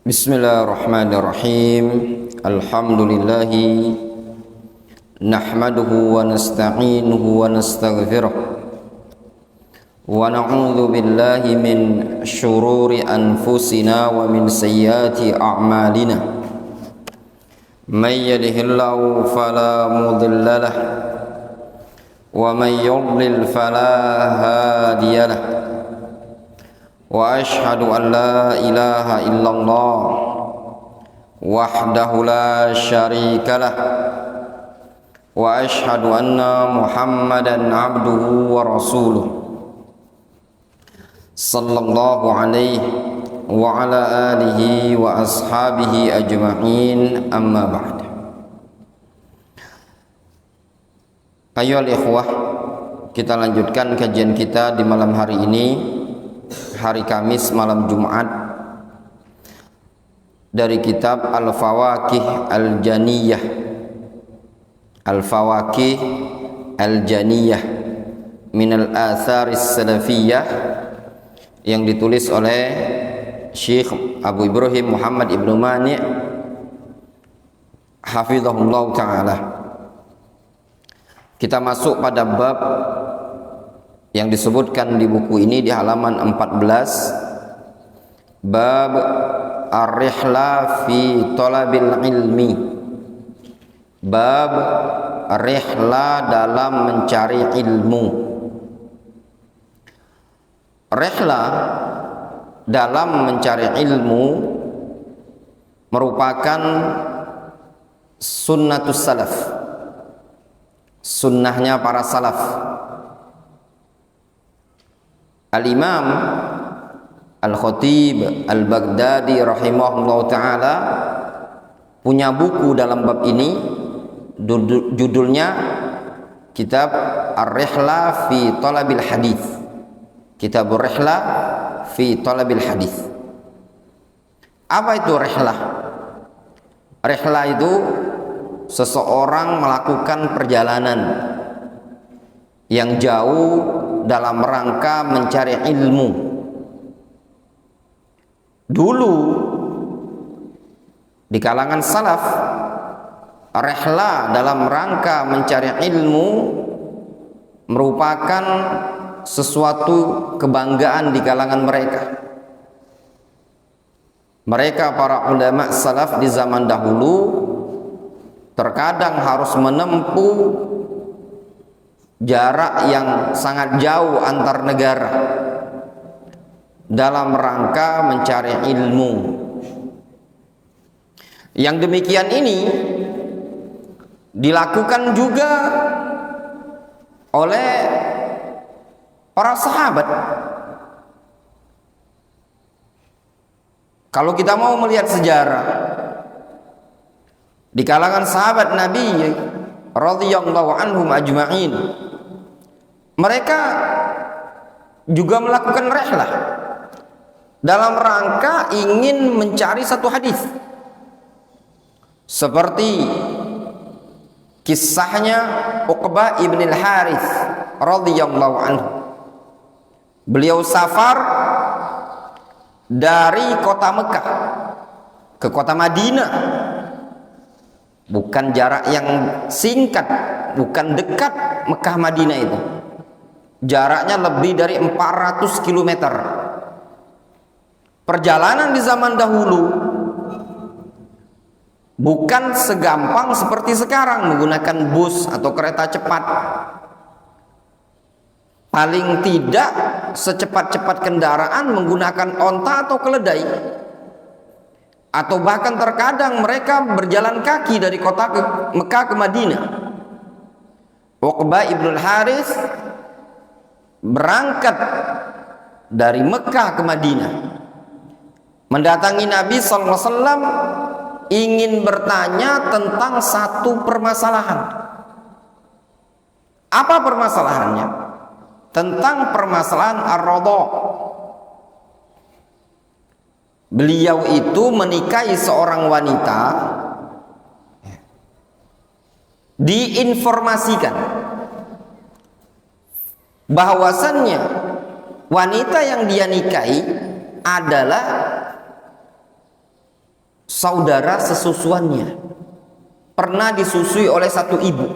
Bismillahirrahmanirrahim. Alhamdulillahi nahmaduhu wa nasta'inuhu wa nastaghfiruh wa na'udzu billahi min syururi anfusina wa min sayyiati a'malina. May yahdihillahu fala mudilla lahu wa may yudlil fala hadiya lahu. Wa ashhadu an la ilaha illallah wahdahu la syarika lah wa ashhadu anna Muhammadan abduhu wa rasuluh sallallahu alaihi wa ala alihi wa ashabihi ajma'in, amma ba'd. Ayohal ikhwah, kita lanjutkan kajian kita di malam hari ini, hari Kamis malam Jumat, dari kitab Al-Fawaqih Al-Janiyah. Al-Fawaqih Al-Janiyah minal atharis salafiyah, yang ditulis oleh Syekh Abu Ibrahim Muhammad Ibnu Mani' hafizahullah ta'ala. Kita masuk pada bab yang disebutkan di buku ini di halaman 14, bab ar-rihla fi talabil ilmi. Bab rihla dalam mencari ilmu. Rihla dalam mencari ilmu merupakan sunnatus salaf, sunnahnya para salaf. Al-Imam Al-Khatib Al-Baghdadi rahimahullah ta'ala punya buku dalam bab ini, judulnya Kitab Ar-Rihla fi Talabil Hadith. Kitab Ar-Rihla fi Talabil Hadith. Apa itu rihlah? Rihlah itu seseorang melakukan perjalanan yang jauh dalam rangka mencari ilmu. Dulu di kalangan salaf, rihla dalam rangka mencari ilmu merupakan sesuatu kebanggaan di kalangan mereka. Mereka para ulama salaf di zaman dahulu terkadang harus menempuh jarak yang sangat jauh antar negara dalam rangka mencari ilmu. Yang demikian ini dilakukan juga oleh para sahabat. Kalau kita mau melihat sejarah di kalangan sahabat Nabi radhiyallahu anhum ajma'in, mereka juga melakukan rihlah dalam rangka ingin mencari satu hadis. Seperti kisahnya Uqbah ibn al-Harith radhiyallahu anhu. Beliau safar dari kota Mekah ke kota Madinah. Bukan jarak yang singkat, bukan dekat Mekah Madinah itu. Jaraknya lebih dari 400 km. Perjalanan di zaman dahulu bukan segampang seperti sekarang menggunakan bus atau kereta cepat. Paling tidak secepat-cepat kendaraan menggunakan onta atau keledai, atau bahkan terkadang mereka berjalan kaki dari kota Mekah ke Madinah. Uqbah ibn al-Harith berangkat dari Mekah ke Madinah, mendatangi Nabi SAW, ingin bertanya tentang satu permasalahan. Apa permasalahannya? Tentang permasalahan ar-radha. Beliau itu menikahi seorang wanita, diinformasikan bahwasannya wanita yang dia nikahi adalah saudara sesusuannya, pernah disusui oleh satu ibu.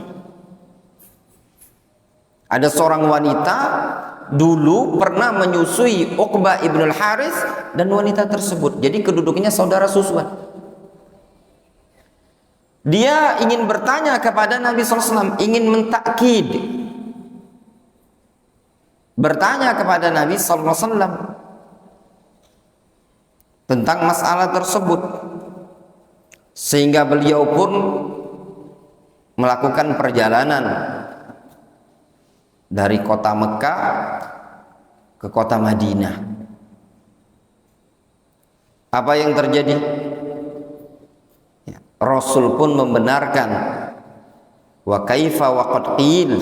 Ada seorang wanita dulu pernah menyusui Uqbah ibn al-Harith dan wanita tersebut jadi kedudukannya saudara susuan. Dia ingin bertanya kepada Nabi SAW, ingin mentakkid, bertanya kepada Nabi SAW tentang masalah tersebut, sehingga beliau pun melakukan perjalanan dari kota Mekah ke kota Madinah. Apa yang terjadi? Rasul pun membenarkan. Wa kaifa wa qad qil,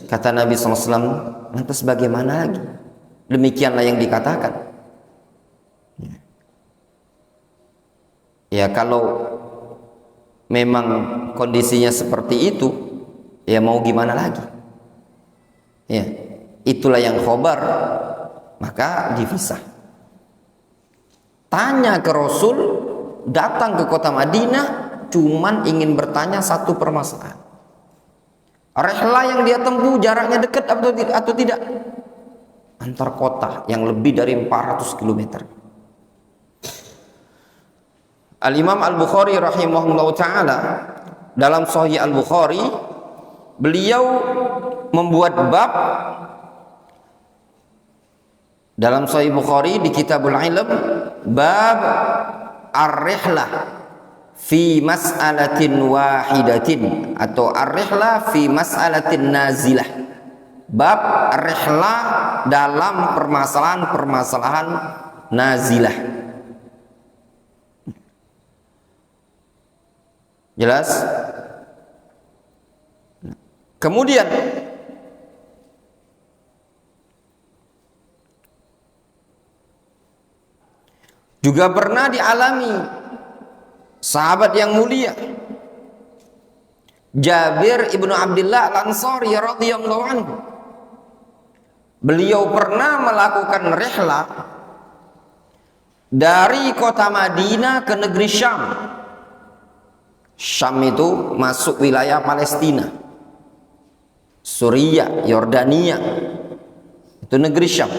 kata Nabi SAW, lantas bagaimana lagi? Demikianlah yang dikatakan. Ya kalau memang kondisinya seperti itu, ya mau gimana lagi? Ya, itulah yang khobar, maka dipisah. Tanya ke Rasul, datang ke kota Madinah, cuman ingin bertanya satu permasalahan. Rihlah yang dia tempuh jaraknya dekat atau tidak? Antar kota yang lebih dari 400 km. Al-Imam Al-Bukhari rahimahullah ta'ala dalam Sahih Al-Bukhari, beliau membuat bab dalam Sahih Bukhari di Kitabul Ilm, bab ar-rihlah fi mas'alatin wahidatin atau ar-rihlah fi mas'alatin nazilah. Bab ar-rihlah dalam permasalahan-permasalahan nazilah. Jelas? Kemudian juga pernah dialami sahabat yang mulia Jabir ibnu Abdullah Al-Ansari radhiyallahu anhu. Beliau pernah melakukan rihlah dari kota Madinah ke negeri Syam. Syam itu masuk wilayah Palestina, Suriah, Yordania, itu negeri Syam.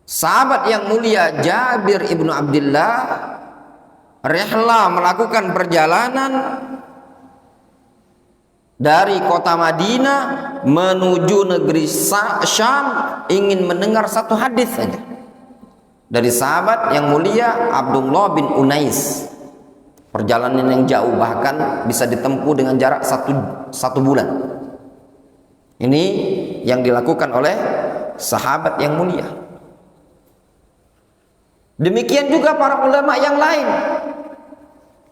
Sahabat yang mulia Jabir ibnu Abdullah rihlah melakukan perjalanan dari kota Madinah menuju negeri Syam, ingin mendengar satu hadis saja dari sahabat yang mulia Abdullah bin Unais. Perjalanan yang jauh, bahkan bisa ditempuh dengan jarak satu bulan. Ini yang dilakukan oleh sahabat yang mulia. Demikian juga para ulama yang lain.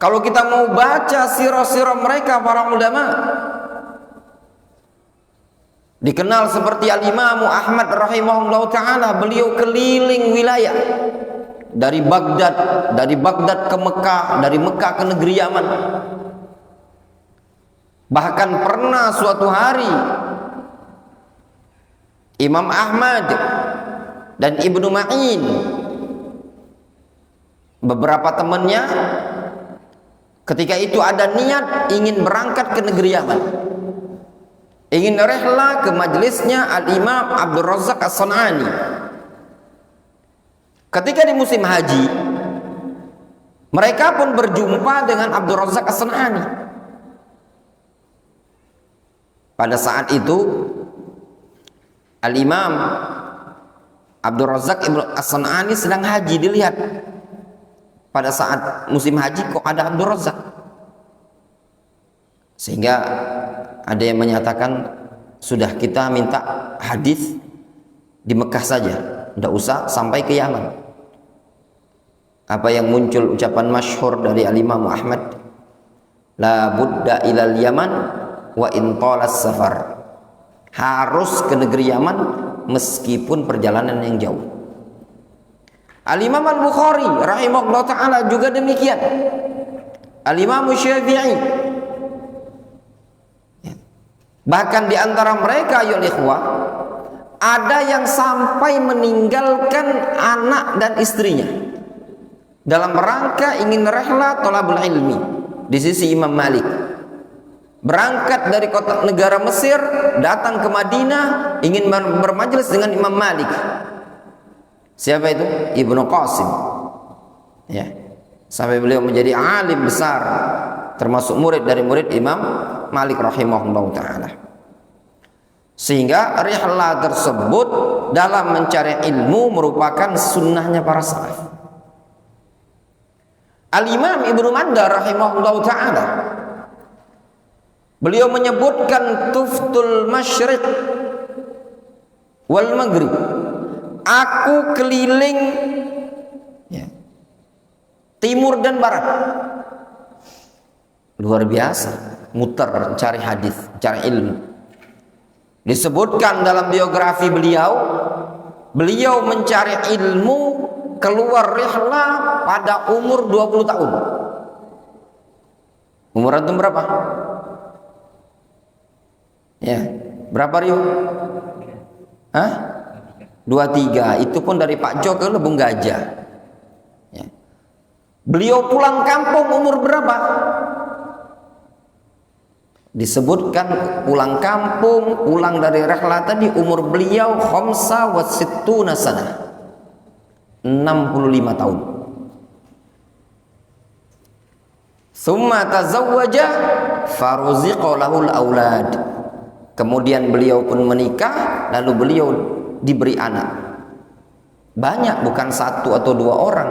Kalau kita mau baca sirah-sirah mereka, para ulama dikenal seperti Al-Imam Ahmad rahimahullah ta'ala, beliau keliling wilayah dari Baghdad ke Mekah, dari Mekah ke negeri Yaman. Bahkan pernah suatu hari Imam Ahmad dan Ibnu Ma'in, beberapa temannya, ketika itu ada niat ingin berangkat ke negeri Yaman, ingin rihlah ke majelisnya Al-Imam Abdul Razak As-San'ani. Ketika di musim haji, mereka pun berjumpa dengan Abdul Razak As-San'ani. Pada saat itu Al-Imam Abdul Razak As-San'ani sedang haji. Dilihat pada saat musim haji kok ada Abdul Razak, sehingga ada yang menyatakan sudah kita minta hadis di Mekah saja, tidak usah sampai ke Yaman. Apa yang muncul ucapan masyhur dari Al-Imam Ahmad, la budda ilal Yaman wa in talas safar, harus ke negeri Yaman meskipun perjalanan yang jauh. Al-Imam Al-Bukhari rahimahullah ta'ala juga demikian. Al-Imam Syafi'i, bahkan di antara mereka ya ikhwah, ada yang sampai meninggalkan anak dan istrinya dalam rangka ingin rihlah thalabul ilmi di sisi Imam Malik. Berangkat dari kota negara Mesir datang ke Madinah ingin bermajlis dengan Imam Malik. Siapa itu? Ibnu Qasim. Ya. Sampai beliau menjadi alim besar, termasuk murid dari murid Imam Malik rahimahullah ta'ala. Sehingga rihlah tersebut dalam mencari ilmu merupakan sunnahnya para salaf. Al-Imam Ibnu Manda rahimahullah ta'ala, beliau menyebutkan tuftul masyriq wal maghrib, aku keliling ya, timur dan barat. Luar biasa, muter cari hadis, cari ilmu. Disebutkan dalam biografi beliau, beliau mencari ilmu keluar rihlah pada umur 20 tahun. Umur antum berapa? Ya, berapa Rio? Hah? 23. Itu pun dari Pak Jo ke Lebung Gajah. Ya. Beliau pulang kampung umur berapa? Disebutkan pulang kampung, pulang dari rihlah tadi umur beliau khamsa wa sittuna sanah, 65 tahun. Summa tazawwaja faruziqa lahul aulad. Kemudian beliau pun menikah, lalu beliau diberi anak. Banyak, bukan satu atau dua orang.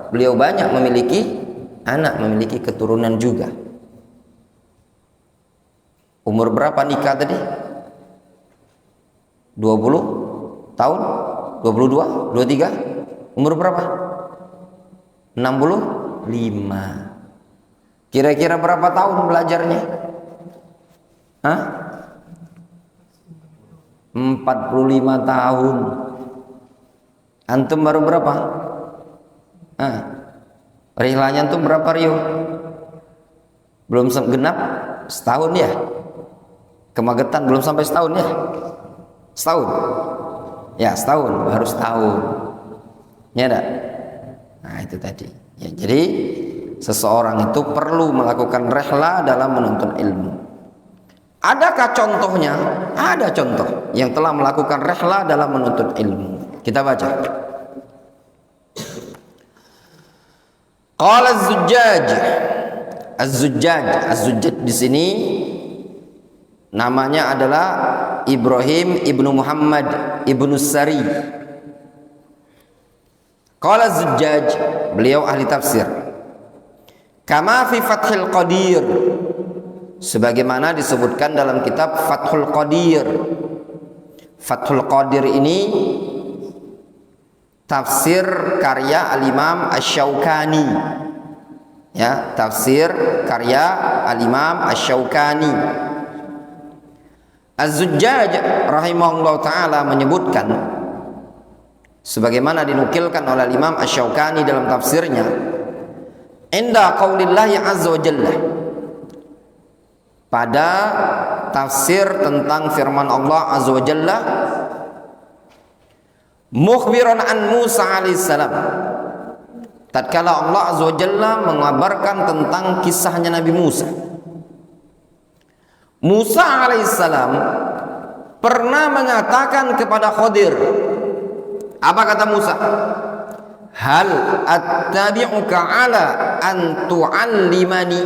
Beliau banyak memiliki anak, memiliki keturunan juga. Umur berapa nikah tadi? 20 tahun? 22? 23? Umur berapa? 65. Kira-kira berapa tahun belajarnya? Hah? 45 tahun. Antum baru berapa? Rihlanya antum berapa Rio? Belum genap setahun ya? Kemagetan belum sampai setahun ya? Setahun? Ya setahun, baru setahun. Ya enggak? Nah itu tadi ya, jadi seseorang itu perlu melakukan rihlah dalam menuntut ilmu. Adakah contohnya? Ada contoh yang telah melakukan rihlah dalam menuntut ilmu. Kita baca. Qala Az-Zujjaj. Az-Zujjaj di sini namanya adalah Ibrahim ibnu Muhammad ibnu Sari. Qala Az-Zujjaj, beliau ahli tafsir. Kama fi Fathul Qadir, sebagaimana disebutkan dalam kitab Fathul Qadir. Fathul Qadir ini tafsir karya Al-Imam Asy-Syaukani. Ya, tafsir karya Al-Imam Asy-Syaukani. Az-Zujjaj rahimahullah ta'ala menyebutkan, sebagaimana dinukilkan oleh Imam Asy-Syaukani dalam tafsirnya, inda qaulillahi azza wa jalla, pada tafsir tentang firman Allah azza wa jalla, mukhbiran an Musa alaihissalam, tatkala Allah azza wa jalla mengabarkan tentang kisahnya Nabi Musa. Musa alaihissalam pernah mengatakan kepada Khadir, apa kata Musa? Hal attabi'uka ala an tu'allimani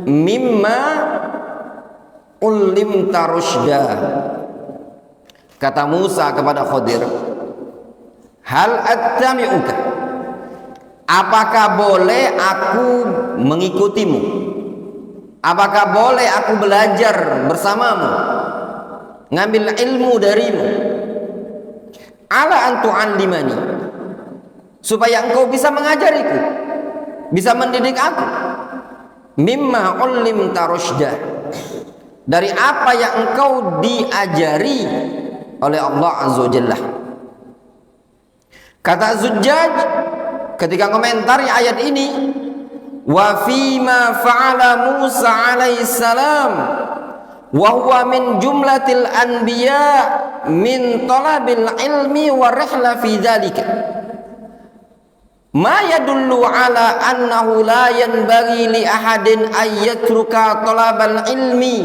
mimma ullimta rusyda. Kata Musa kepada Khadir, hal attabi'uka, apakah boleh aku mengikutimu? Apakah boleh aku belajar bersamamu, ngambil ilmu darimu? Ala an tu'allimani, supaya engkau bisa mengajariku, bisa mendidik aku. Mimma ullimta rusyda, dari apa yang engkau diajari oleh Allah azza wa jalla. Kata Zujjaj ketika komentari ayat ini, wa fima fa'ala Musa alaihissalam wa huwa min jumlatil anbiya min talabil ilmi wa rihla fi dzalika, ma yadullu ala annahu la yanbaghi li ahadin ay yatruka talabal ilmi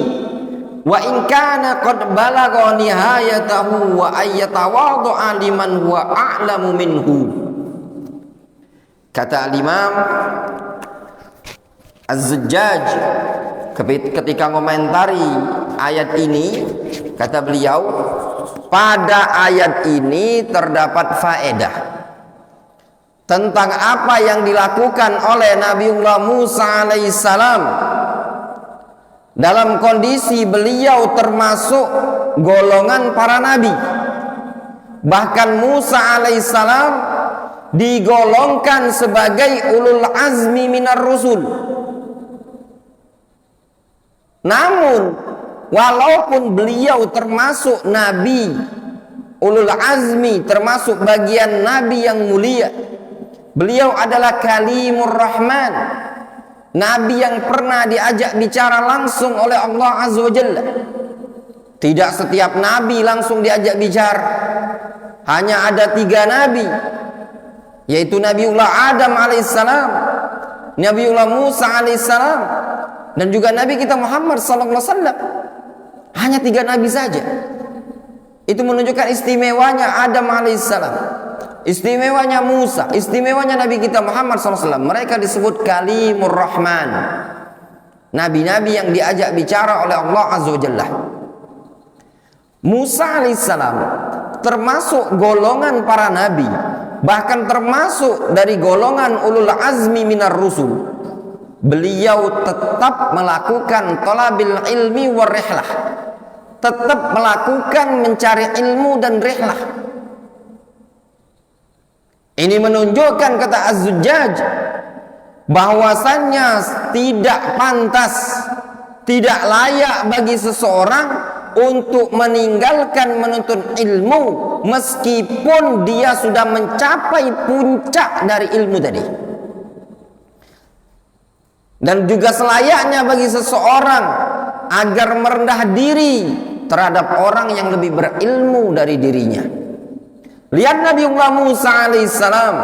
wa in kana qad balagha nihayatahu wa ay yatawadha liman huwa a'lamu minhu. Kata Imam Az-Zujjaj ketika komentari ayat ini, kata beliau, pada ayat ini terdapat faedah tentang apa yang dilakukan oleh Nabiullah Musa alaihissalam dalam kondisi beliau termasuk golongan para nabi. Bahkan Musa alaihissalam digolongkan sebagai ulul azmi minar rusul. Namun walaupun beliau termasuk nabi ulul azmi, termasuk bagian nabi yang mulia, beliau adalah kalimur rahman, nabi yang pernah diajak bicara langsung oleh Allah Azza wa Jalla. Tidak setiap nabi langsung diajak bicara. Hanya ada 3 nabi, yaitu Nabiullah Adam alaihissalam, Nabiullah Musa alaihissalam, dan juga Nabi kita Muhammad sallallahu alaihi wasallam. Hanya 3 nabi saja. Itu menunjukkan istimewanya Adam alaihissalam, istimewanya Musa, istimewanya Nabi kita Muhammad SAW. Mereka disebut kalimur rahman, nabi-nabi yang diajak bicara oleh Allah Azza wa Jalla. Musa alaihissalam termasuk golongan para nabi, bahkan termasuk dari golongan ulul azmi minar rusul. Beliau tetap melakukan talabil ilmi war rihlah, tetap melakukan mencari ilmu dan rihlah. Ini menunjukkan, kata Az-Zujjaj, bahwasannya tidak pantas, tidak layak bagi seseorang untuk meninggalkan menuntut ilmu meskipun dia sudah mencapai puncak dari ilmu tadi. Dan juga selayaknya bagi seseorang agar merendah diri terhadap orang yang lebih berilmu dari dirinya. Lihat Nabiullah Musa alaihissalam,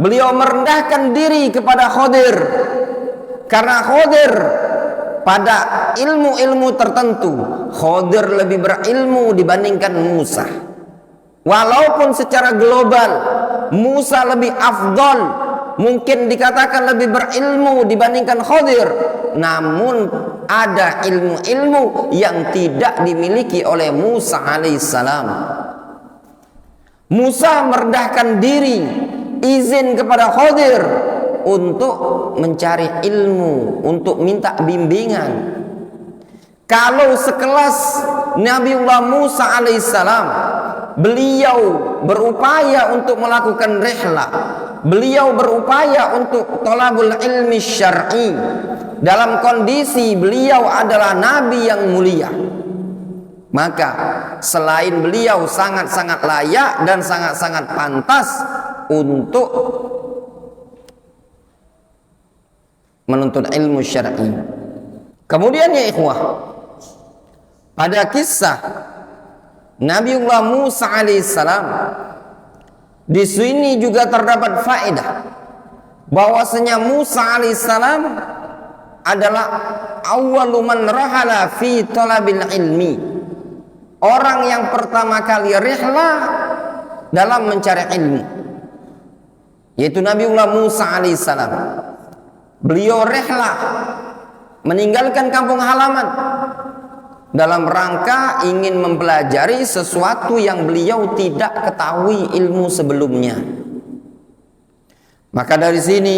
beliau merendahkan diri kepada Khadir, karena Khadir pada ilmu-ilmu tertentu Khadir lebih berilmu dibandingkan Musa. Walaupun secara global Musa lebih afdal, mungkin dikatakan lebih berilmu dibandingkan Khadir, namun ada ilmu-ilmu yang tidak dimiliki oleh Musa alaihissalam. Musa merendahkan diri, izin kepada Khadir untuk mencari ilmu, untuk minta bimbingan. Kalau sekelas Nabiullah Musa alaihissalam, beliau berupaya untuk melakukan rihlah, beliau berupaya untuk thalabul ilmi syar'i, dalam kondisi beliau adalah nabi yang mulia, maka selain beliau sangat-sangat layak dan sangat-sangat pantas untuk menuntut ilmu syar'i. Kemudian ya ikhwah, pada kisah Nabiullah Musa alaihissalam, di sini juga terdapat faedah bahwasanya Musa alaihissalam adalah awwalu man rahala fi talabil ilmi, orang yang pertama kali rihlah dalam mencari ilmu, yaitu Nabiullah Musa alaihissalam. Beliau rihlah, meninggalkan kampung halaman dalam rangka ingin mempelajari sesuatu yang beliau tidak ketahui ilmu sebelumnya. Maka dari sini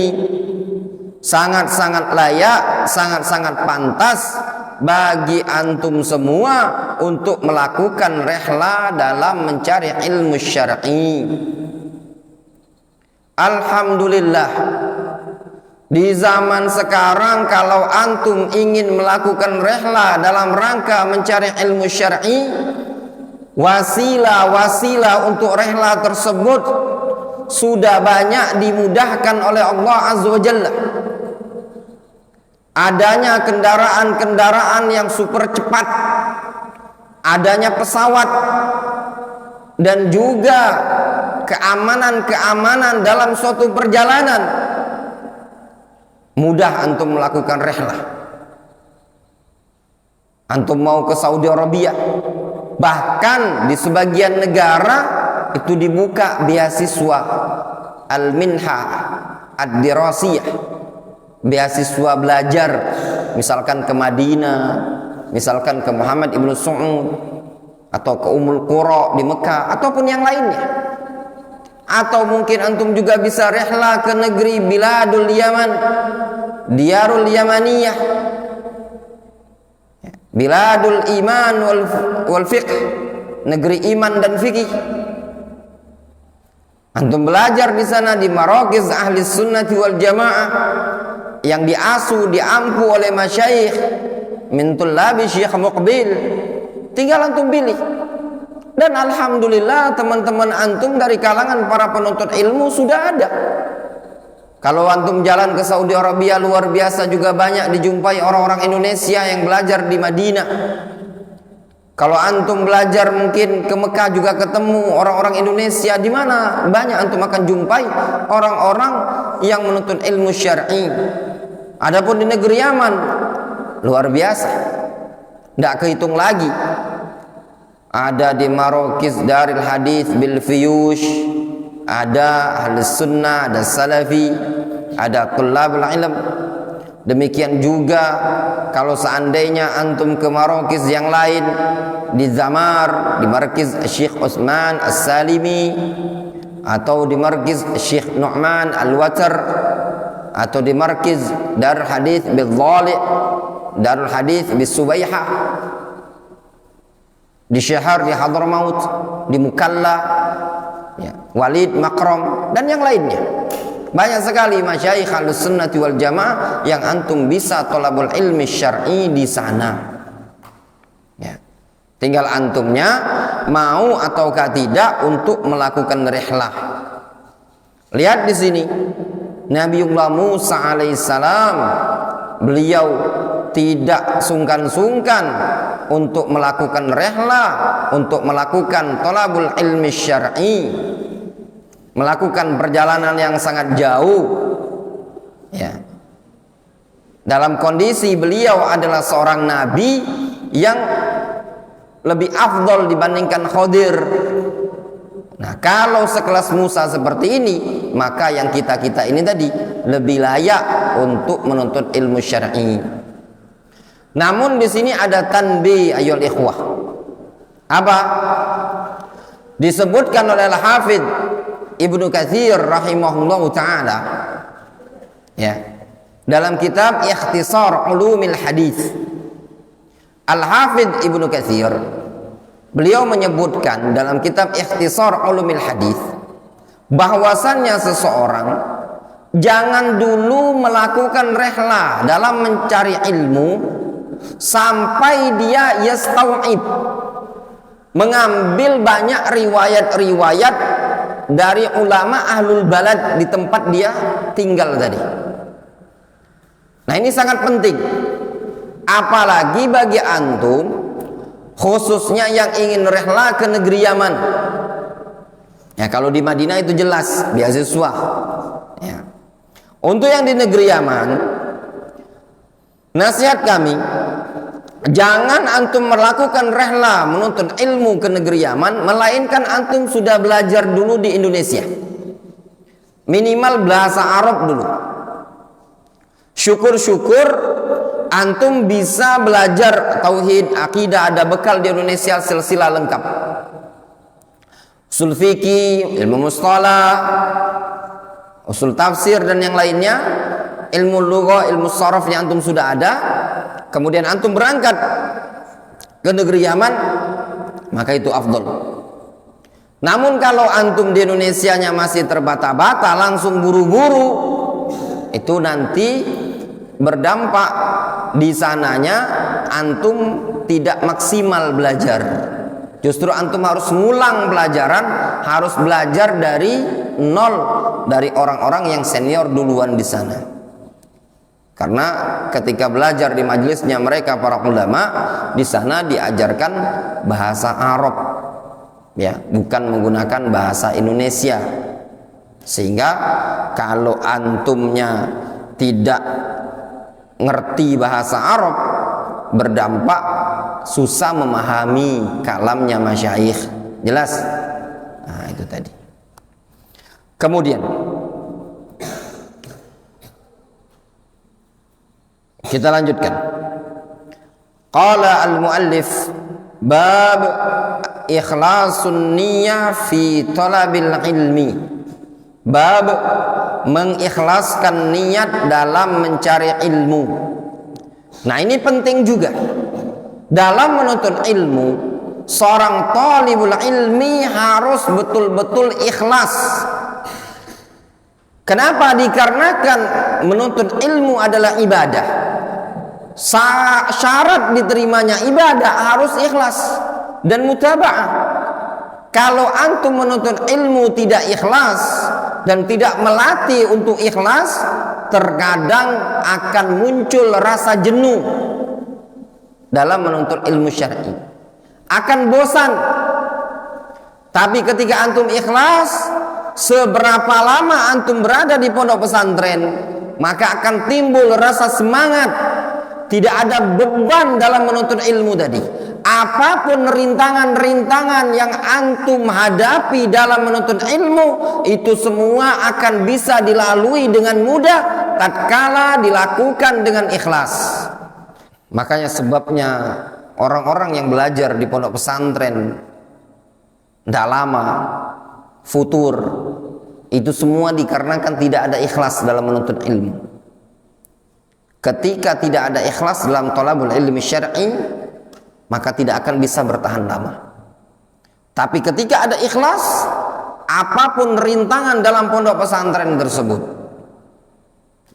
sangat-sangat layak, sangat-sangat pantas bagi antum semua untuk melakukan rihlah dalam mencari ilmu syar'i. Alhamdulillah, di zaman sekarang kalau antum ingin melakukan rihlah dalam rangka mencari ilmu syar'i, wasilah-wasilah untuk rihlah tersebut sudah banyak dimudahkan oleh Allah Azza wa Jalla. Adanya kendaraan-kendaraan yang super cepat, adanya pesawat, dan juga keamanan dalam suatu perjalanan, mudah antum melakukan rihlah. Antum mau ke Saudi Arabia, bahkan di sebagian negara itu dibuka beasiswa al-minha ad-dirasiyah, beasiswa belajar, misalkan ke Madinah, misalkan ke Muhammad ibnu Saud, atau ke Ummul Qura di Mekah, ataupun yang lainnya. Atau mungkin antum juga bisa rihlah ke negeri Biladul Yaman, Diyarul Yamaniyah, Biladul Iman wal Fiqh, negeri iman dan fikih. Antum belajar di sana di Marakiz Ahli Sunnati wal Jamaah yang diasuh, diampu oleh masyayikh min tullabi Syekh Muqbil. Tinggal antum pilih. Dan alhamdulillah teman-teman antum dari kalangan para penuntut ilmu sudah ada. Kalau antum jalan ke Saudi Arabia, luar biasa juga banyak dijumpai orang-orang Indonesia yang belajar di Madinah. Kalau antum belajar mungkin ke Mekah juga ketemu orang-orang Indonesia. Di mana banyak antum akan jumpai orang-orang yang menuntut ilmu syar'i. Adapun di negeri Yaman, luar biasa, tidak kehitung lagi. Ada di Marakiz Daril Hadis bil Fiyush, ada Ahli Sunnah, ada Salafi, ada Tullabul Ilm. Demikian juga kalau seandainya antum ke Marakiz yang lain, di Zamar, di Markiz Syekh Utsman As-Salimi, atau di Markiz Syekh Nu'man Al-Watar, atau di Markiz Darul Hadis bil Dhali', Darul Hadis bis Subaihah, di Syahar di Hadramaut, di Mukalla, ya, Walid Makram, dan yang lainnya. Banyak sekali masyayikh Ahlus Sunnati wal Jamaah yang antum bisa thalabul ilmi syar'i di sana. Ya. Tinggal antumnya mau ataukah tidak untuk melakukan rihlah. Lihat di sini, Nabiullah Musa alaihissalam, beliau tidak sungkan-sungkan untuk melakukan rihlah, untuk melakukan thalabul ilmi syar'i, melakukan perjalanan yang sangat jauh, ya. Dalam kondisi beliau adalah seorang nabi yang lebih afdol dibandingkan Khadir. Nah, kalau sekelas Musa seperti ini, maka yang kita ini tadi lebih layak untuk menuntut ilmu syar'i. Namun di sini ada tanbih ayyuhal ikhwah. Apa? Disebutkan oleh Al-Hafidz Ibnu Katsir rahimahullahu ta'ala, ya, dalam kitab Ikhtisar Ulumil Hadis. Al-Hafidz Ibnu Katsir, beliau menyebutkan dalam kitab Ikhtisar Ulumil Hadis bahwasannya seseorang jangan dulu melakukan rihlah dalam mencari ilmu sampai dia yastau'ib, mengambil banyak riwayat-riwayat dari ulama ahlul balad di tempat dia tinggal tadi. Nah, ini sangat penting, apalagi bagi antum khususnya yang ingin rihlah ke negeri Yaman. Ya, kalau di Madinah itu jelas beasiswa, ya. Untuk yang di negeri Yaman, nasihat kami, jangan antum melakukan rihlah menuntut ilmu ke negeri Yaman, melainkan antum sudah belajar dulu di Indonesia, minimal bahasa Arab dulu. Syukur-syukur antum bisa belajar tauhid, akidah, ada bekal di Indonesia, silsilah lengkap, usul fikih, ilmu mustalah, usul tafsir dan yang lainnya, ilmu lughah, ilmu sharaf yang antum sudah ada. Kemudian antum berangkat ke negeri Yaman, maka itu afdol. Namun kalau antum di Indonesianya masih terbata-bata, langsung buru-buru, itu nanti berdampak di sananya antum tidak maksimal belajar. Justru antum harus ngulang pelajaran, harus belajar dari nol, dari orang-orang yang senior duluan di sana. Karena ketika belajar di majelisnya mereka para ulama, di sana diajarkan bahasa Arab. ya, bukan menggunakan bahasa Indonesia. Sehingga kalau antumnya tidak ngerti bahasa Arab, berdampak susah memahami kalamnya masyayikh. Jelas? Nah, itu tadi. Kemudian kita lanjutkan. Qala al-muallif bab ikhlasun niyyah fi talabil ilmi. Bab mengikhlaskan niat dalam mencari ilmu. Nah, ini penting juga. Dalam menuntut ilmu, seorang talibul ilmi harus betul-betul ikhlas. Kenapa? Dikarenakan menuntut ilmu adalah ibadah. Syarat diterimanya ibadah harus ikhlas dan mutaba'ah. Kalau antum menuntut ilmu tidak ikhlas dan tidak melatih untuk ikhlas, terkadang akan muncul rasa jenuh dalam menuntut ilmu syar'i. Akan bosan. Tapi ketika antum ikhlas, seberapa lama antum berada di pondok pesantren, maka akan timbul rasa semangat. Tidak ada beban dalam menuntut ilmu tadi. Apapun rintangan-rintangan yang antum hadapi dalam menuntut ilmu, itu semua akan bisa dilalui dengan mudah tatkala dilakukan dengan ikhlas. Makanya sebabnya orang-orang yang belajar di pondok pesantren tidak lama, futur, itu semua dikarenakan tidak ada ikhlas dalam menuntut ilmu. Ketika tidak ada ikhlas dalam thalabul ilmi syar'i, maka tidak akan bisa bertahan lama. Tapi ketika ada ikhlas, apapun rintangan dalam pondok pesantren tersebut,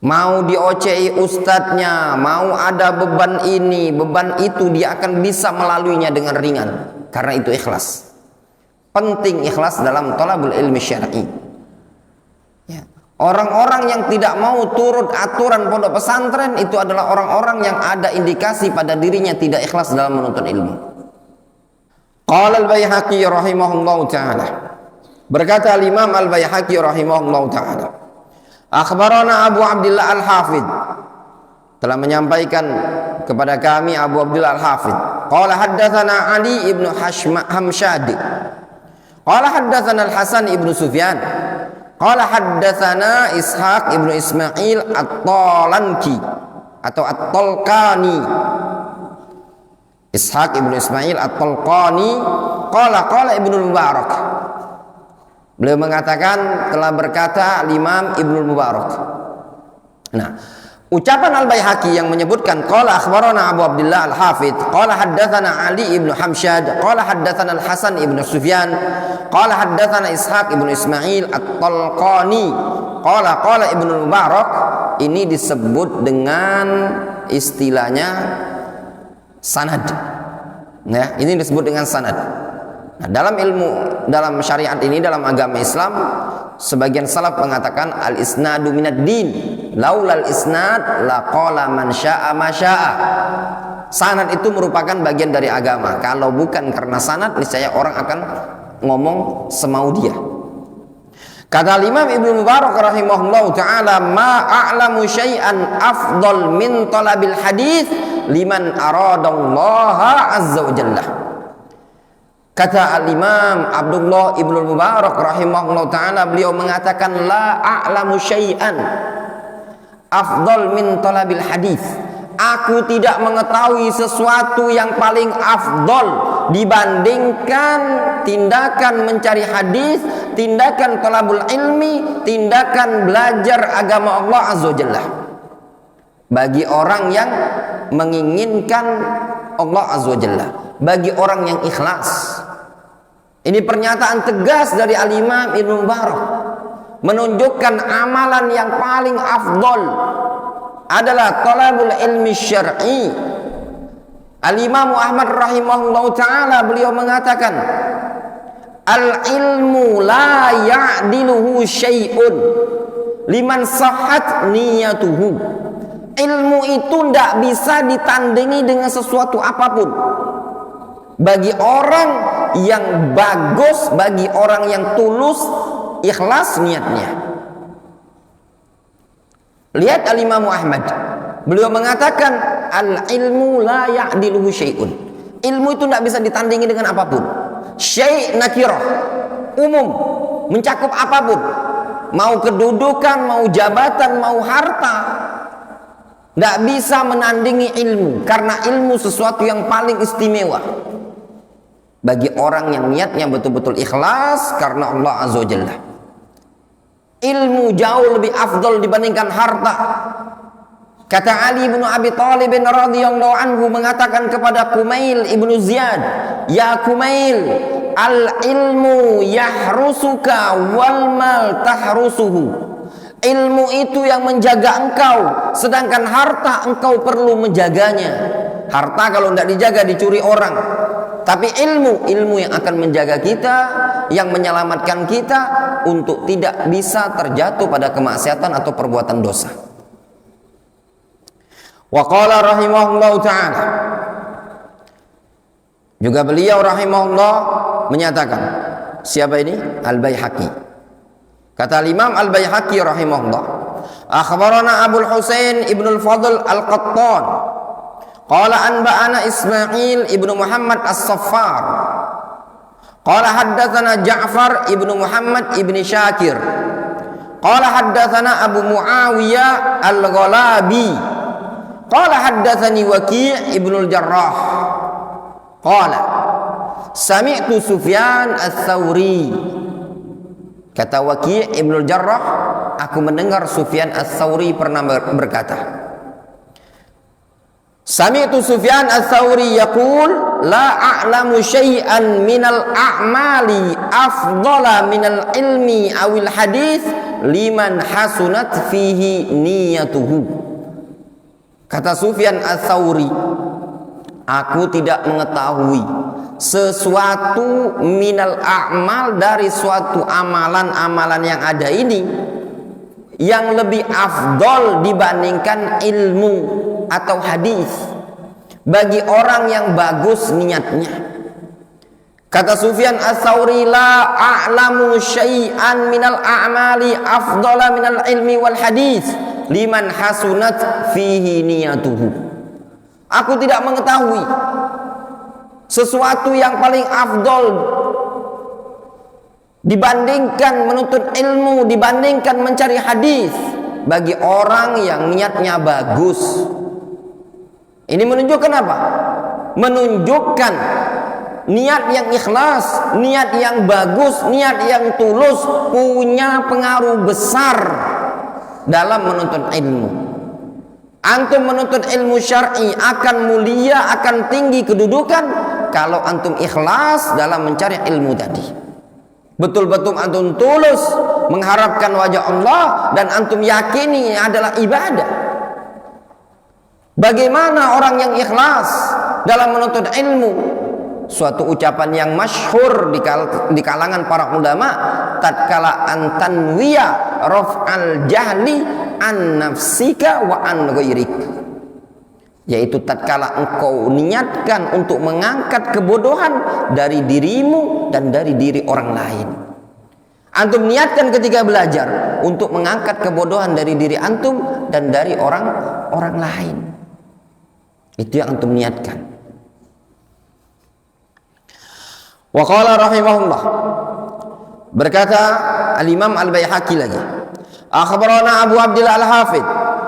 mau diocei ustadznya, mau ada beban ini, beban itu, dia akan bisa melaluinya dengan ringan. Karena itu ikhlas. Penting ikhlas dalam thalabul ilmi syar'i. Ya. Orang-orang yang tidak mau turut aturan pondok pesantren itu adalah orang-orang yang ada indikasi pada dirinya tidak ikhlas dalam menuntut ilmu. Qala al-Baihaqi rahimahullahu ta'ala. Berkata al-Imam al-Baihaqi rahimahullahu ta'ala, akhbarana Abu Abdullah al-Hafidh, telah menyampaikan kepada kami Abu Abdullah al-Hafidh. Qala haddatsana Ali ibn Hamshad. Qala haddatsana al-Hasan ibn Sufyan. Qala haddatsana Ishaq ibnu Ismail at-Talanki atau at-Talqani. Ishaq ibnu Ismail at-Talqani qala Ibnu Mubarak. Beliau mengatakan, telah berkata Imam Ibnu Mubarak. Nah, ucapan Al-Baihaqi yang menyebutkan qala akhbarana Abu Abdullah Al-Hafidh, qala haddatsana Ali ibnu Hamshad, qala haddatsana Al-Hasan ibnu Sufyan, qala haddatsana Ishaq ibnu Ismail At-Talqani, qala Ibnu Mubarak. Ini disebut dengan istilahnya sanad. Nah, ini disebut dengan sanad. Nah, dalam syariat ini, dalam agama Islam, sebagian salaf mengatakan al-isnadu minad din, laulal isnad laqala man syaa ma syaa. Sanad itu merupakan bagian dari agama. Kalau bukan karena sanad, niscaya orang akan ngomong semau dia. Kata Imam Ibnu Mubarak rahimahullahu taala, ma a'lamu syai'an afdal min talabil hadis liman aradallaha azza wa jalla. Kata al-Imam Abdullah Ibnu Mubarak rahimahullah ta'ala, beliau mengatakan la a'lamu syai'an afdal min talabil hadis. Aku tidak mengetahui sesuatu yang paling afdal dibandingkan tindakan mencari hadis, tindakan talabul ilmi, tindakan belajar agama Allah azza jalla. Bagi orang yang menginginkan Allah azza jalla, bagi orang yang ikhlas. Ini pernyataan tegas dari Al-Imam Ibnu Mubarak, menunjukkan amalan yang paling afdal adalah talabul ilmi syar'i. Al-Imam Ahmad rahimahullah ta'ala, beliau mengatakan al-ilmu la ya'diluhu syai'un liman sahhat niyatuhu. Ilmu itu tidak bisa ditandingi dengan sesuatu apapun bagi orang yang bagus bagi orang yang tulus ikhlas niatnya. Lihat Al-Imam Ahmad, beliau mengatakan al-ilmu la ya'diluhu syai'un. Ilmu itu tidak bisa ditandingi dengan apapun. Syai' nakirah, umum, mencakup apapun. Mau kedudukan, mau jabatan, mau harta, tidak bisa menandingi ilmu. Karena ilmu sesuatu yang paling istimewa bagi orang yang niatnya betul-betul ikhlas karena Allah Azza wa Jalla. Ilmu jauh lebih afdal dibandingkan harta. Kata Ali bin Abi Thalib radhiyallahu anhu mengatakan kepada Kumail ibnu Ziyad, "Ya Kumail, al-ilmu yahrusuka wal mal tahrusuhu." Ilmu itu yang menjaga engkau, sedangkan harta engkau perlu menjaganya. Harta kalau tidak dijaga dicuri orang. Tapi ilmu yang akan menjaga kita, yang menyelamatkan kita untuk tidak bisa terjatuh pada kemaksiatan atau perbuatan dosa. Wa qala rahimahullah ta'ala, juga beliau rahimahullah menyatakan, siapa ini? Al-Baihaqi. Kata Imam Al-Baihaqi rahimahullah, akhbarana Abul Husain ibn al-Fadl al-Qattan qala anba'ana Ismail ibnu Muhammad as-Saffar qala haddatsana Ja'far ibnu Muhammad ibni Syakir qala haddatsana Abu Muawiyah al-Ghalabi qala haddatsani Waqi' ibnu al-Jarrah qala sami'tu Sufyan ats-Tsauri. Kata Waqi' ibnu al-Jarrah, aku mendengar Sufyan ats-Tsauri pernah berkata, Sami'tu Sufyan ats-Tsauri yaqul la a'lamu syai'an minal a'mali afdala minal ilmi awil hadis liman hasunat fihi niyatuhu. Kata Sufyan ats-Tsauri, aku tidak mengetahui sesuatu minal a'mal dari suatu amalan-amalan yang ada ini yang lebih afdol dibandingkan ilmu atau hadis bagi orang yang bagus niatnya. Kata Sufyan ats-Tsauri, la a'lamu syai'an minal a'mali afdala minal ilmi wal hadis liman hasunat fihi niyatuhu. Aku tidak mengetahui sesuatu yang paling afdol dibandingkan menuntut ilmu, dibandingkan mencari hadis bagi orang yang niatnya bagus. Ini menunjukkan apa? Menunjukkan niat yang ikhlas, niat yang bagus, niat yang tulus punya pengaruh besar dalam menuntut ilmu. Antum menuntut ilmu syar'i akan mulia, akan tinggi kedudukan kalau antum ikhlas dalam mencari ilmu tadi. Betul-betul antum tulus mengharapkan wajah Allah dan antum yakini adalah ibadah. Bagaimana orang yang ikhlas dalam menuntut ilmu? Suatu ucapan yang masyhur di kalangan para ulama, tatkala antanwiya raf'al jahli an nafsika wa an ghairik, yaitu tatkala engkau niatkan untuk mengangkat kebodohan dari dirimu dan dari diri orang lain. Antum niatkan ketika belajar untuk mengangkat kebodohan dari diri antum dan dari orang lain. Itu yang antum niatkan. Wa qala rahimahullah, berkata al-Imam Al-Baihaqi lagi, akhbarana Abu Abdillah Al-Hafidh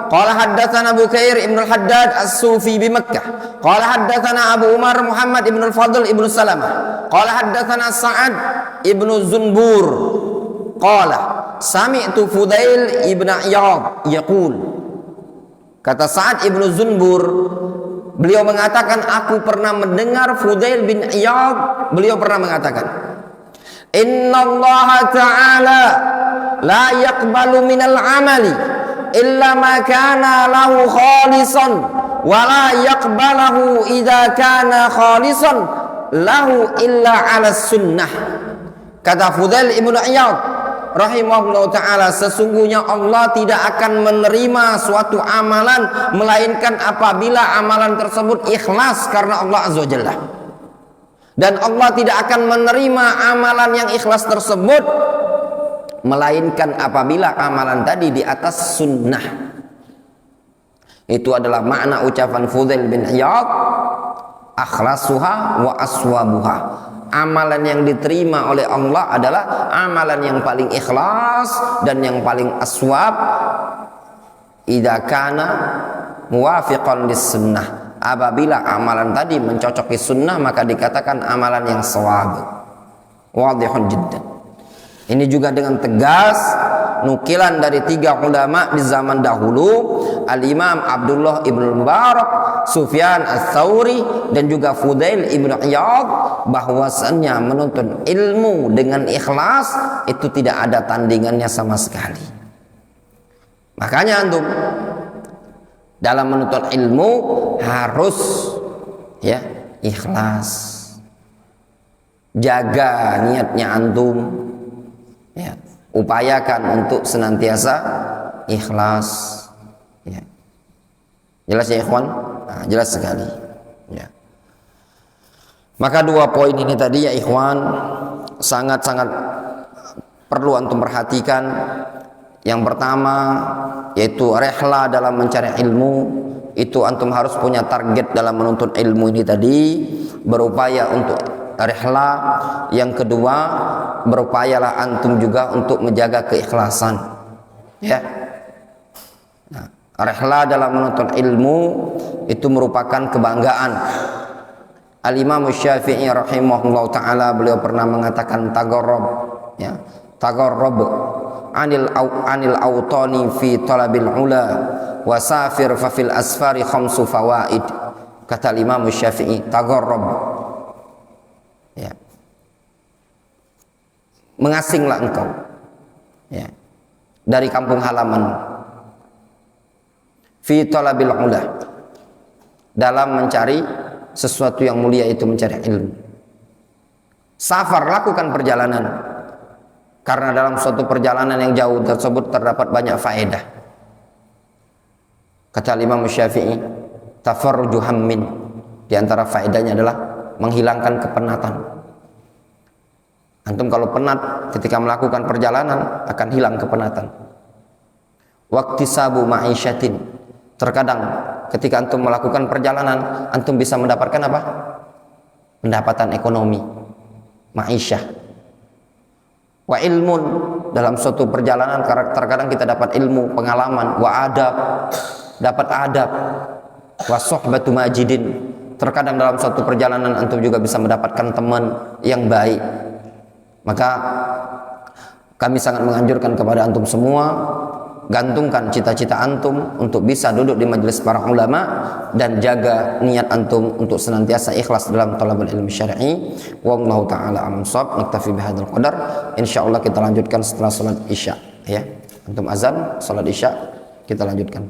qala haddatsana Bukair ibn al-Haddad as-Sufi bi Makkah qala haddatsana Abu Umar Muhammad ibn al-Fadl ibn Salamah qala haddatsana Sa'ad ibn Zunbur qala sami'tu Fudail ibn Iyad yaqul. Kata Sa'ad ibn Zunbur, beliau mengatakan, aku pernah mendengar Fudail bin Iyad, beliau pernah mengatakan, Innallaha ta'ala la yaqbalu minal amali illa ma kana lahu khalisan wa la yaqbalahu idza kana khalisan lahu illa ala sunnah. Kata Fudail ibn Iyad rahimahullah ta'ala, sesungguhnya Allah tidak akan menerima suatu amalan melainkan apabila amalan tersebut ikhlas karena Allah Azza wa Jalla. Dan Allah tidak akan menerima amalan yang ikhlas tersebut melainkan apabila amalan tadi di atas sunnah. Itu adalah makna ucapan Fudail bin Iyad, akhlasuha wa aswabuha. Amalan yang diterima oleh Allah adalah amalan yang paling ikhlas dan yang paling aswab idza kana muwafiqan lis sunnah. Apabila amalan tadi mencocoki sunnah maka dikatakan amalan yang shawab. Wadihun jiddan. Ini juga dengan tegas nukilan dari 3 ulama di zaman dahulu, Al-Imam Abdullah ibn Mubarak, Sufyan Ats-Tsauri, dan juga Fudail ibn Iyad, bahwasannya menuntut ilmu dengan ikhlas itu tidak ada tandingannya sama sekali. Makanya antum dalam menuntut ilmu harus ya ikhlas. Jaga niatnya antum. Ya, upayakan untuk senantiasa ikhlas. Ya. Jelas ya ikhwan? Nah, jelas sekali. Ya. Maka 2 poin ini tadi ya ikhwan sangat-sangat perlu antum perhatikan. Yang pertama yaitu rehla dalam mencari ilmu. Itu antum harus punya target dalam menuntut ilmu ini tadi, berupaya untuk rehla. Yang kedua, berupayalah antum juga untuk menjaga keikhlasan. Ya. Nah, rehla dalam menuntut ilmu itu merupakan kebanggaan. Al-Imam Syafi'i rahimahullah taala beliau pernah mengatakan tagarrab, ya, tagarrab anil awtani fi talabil ula wasafir fa fil asfari khamsu fawaid. Kata Imam Syafi'i, tagarrab, ya, mengasinglah engkau, ya, dari kampung halaman, fi talabil ula, dalam mencari sesuatu yang mulia, itu mencari ilmu. Safar, lakukan perjalanan, karena dalam suatu perjalanan yang jauh tersebut terdapat banyak faedah. Kata Imam Syafi'i, tafarruju hammin, di antara faedahnya adalah menghilangkan kepenatan. Antum kalau penat ketika melakukan perjalanan akan hilang kepenatan. Waqtisabu ma'isyatin, terkadang ketika antum melakukan perjalanan antum bisa mendapatkan apa? Pendapatan ekonomi, ma'isyah. Wa ilmun, dalam suatu perjalanan terkadang kita dapat ilmu, pengalaman. Wa adab, dapat adab. Wa sohbatu majidin, terkadang dalam suatu perjalanan antum juga bisa mendapatkan teman yang baik. Maka kami sangat menganjurkan kepada antum semua, gantungkan cita-cita antum untuk bisa duduk di majelis para ulama dan jaga niat antum untuk senantiasa ikhlas dalam talabul ilmi syar'i. Wallahu taala a'lam shawab. Naktafi bihadzal qadar. Insyaallah kita lanjutkan setelah salat Isya, ya. Antum azan salat Isya, kita lanjutkan.